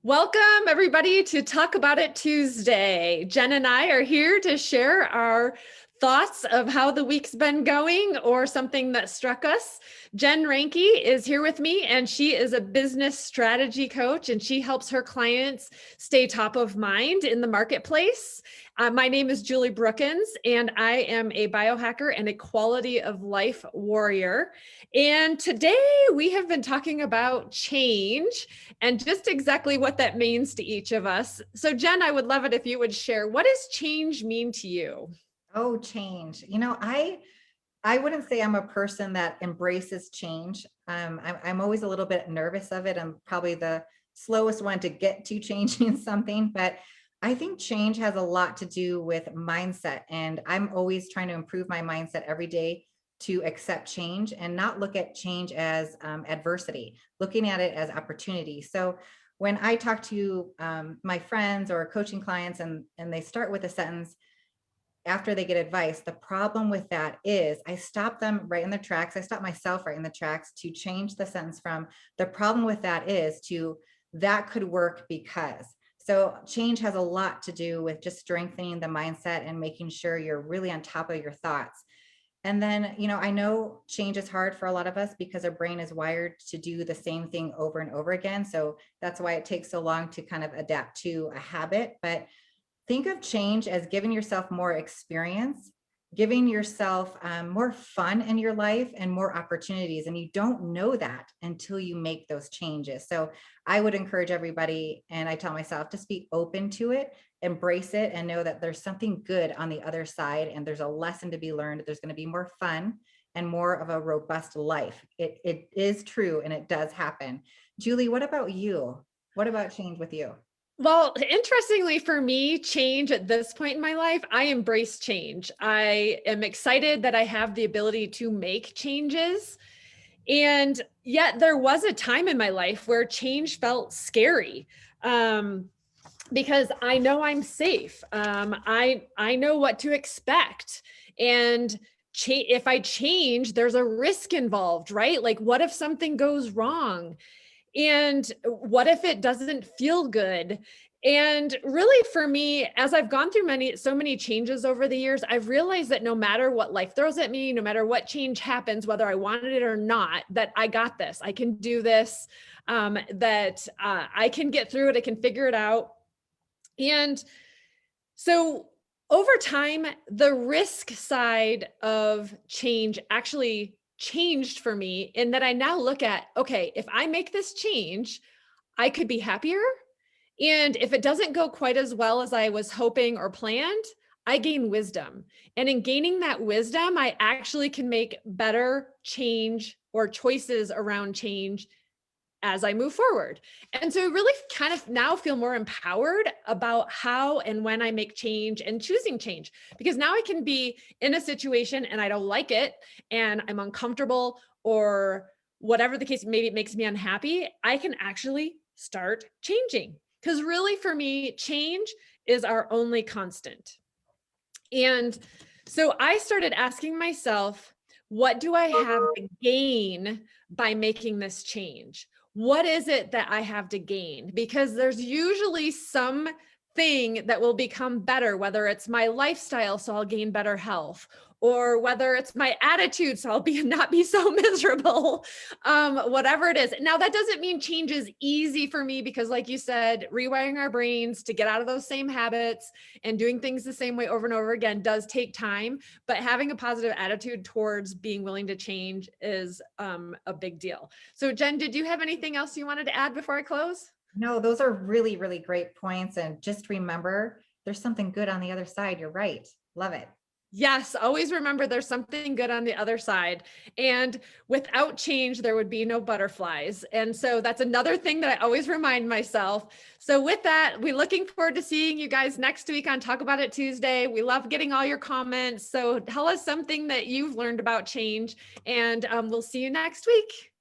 Welcome, everybody, to Talk About It Tuesday. Jen and I are here to share our thoughts of how the week's been going or something that struck us. Jen Ranke is here with me, and she is a business strategy coach, and she helps her clients stay top of mind in the marketplace. My name is Julie Brookins, and I am a biohacker and a quality of life warrior. And today we have been talking about change and just exactly what that means to each of us. So Jen, I would love it if you would share, what does change mean to you? Oh, change. I wouldn't say I'm a person that embraces change. I'm always a little bit nervous of it. I'm probably the slowest one to get to changing something, but I think change has a lot to do with mindset. And I'm always trying to improve my mindset every day to accept change and not look at change as adversity, looking at it as opportunity. So when I talk to my friends or coaching clients and they start with a sentence, after they get advice, the problem with that is I stop them right in their tracks. I stop myself right in the tracks to change the sentence from the problem with that is to that could work because. So change has a lot to do with just strengthening the mindset and making sure you're really on top of your thoughts. And then, I know change is hard for a lot of us because our brain is wired to do the same thing over and over again. So that's why it takes so long to kind of adapt to a habit. But think of change as giving yourself more experience, giving yourself more fun in your life and more opportunities. And you don't know that until you make those changes. So I would encourage everybody, and I tell myself, just be open to it, embrace it, and know that there's something good on the other side and there's a lesson to be learned. There's going to be more fun and more of a robust life. It is true and it does happen. Julie, what about you? What about change with you? Well, interestingly for me, change at this point in my life, I embrace change. I am excited that I have the ability to make changes. And yet there was a time in my life where change felt scary. Because I know I'm safe. I know what to expect, and if I change, there's a risk involved, right? Like, what if something goes wrong? And what if it doesn't feel good? And really for me, as I've gone through so many changes over the years, I've realized that no matter what life throws at me, no matter what change happens, whether I wanted it or not, that I got this, I can do this, that I can get through it, I can figure it out. And so over time, the risk side of change actually changed for me in that I now look at, okay, if I make this change, I could be happier. And if it doesn't go quite as well as I was hoping or planned, I gain wisdom. And in gaining that wisdom, I actually can make better change or choices around change as I move forward. And so really kind of now feel more empowered about how and when I make change and choosing change, because now I can be in a situation and I don't like it and I'm uncomfortable or whatever the case, maybe it makes me unhappy. I can actually start changing, because really for me, change is our only constant. And so I started asking myself, what do I have to gain by making this change? What is it that I have to gain? Because there's usually some thing that will become better, whether it's my lifestyle, so I'll gain better health, or whether it's my attitude, so I'll be not be so miserable, whatever it is. Now, that doesn't mean change is easy for me, because like you said, rewiring our brains to get out of those same habits and doing things the same way over and over again does take time, but having a positive attitude towards being willing to change is a big deal. So Jen, did you have anything else you wanted to add before I close? No, those are really, really great points. And just remember, there's something good on the other side. You're right. Love it. Yes, always remember there's something good on the other side. And without change, there would be no butterflies. And so that's another thing that I always remind myself. So with that, we're looking forward to seeing you guys next week on Talk About It Tuesday. We love getting all your comments. So tell us something that you've learned about change, and we'll see you next week.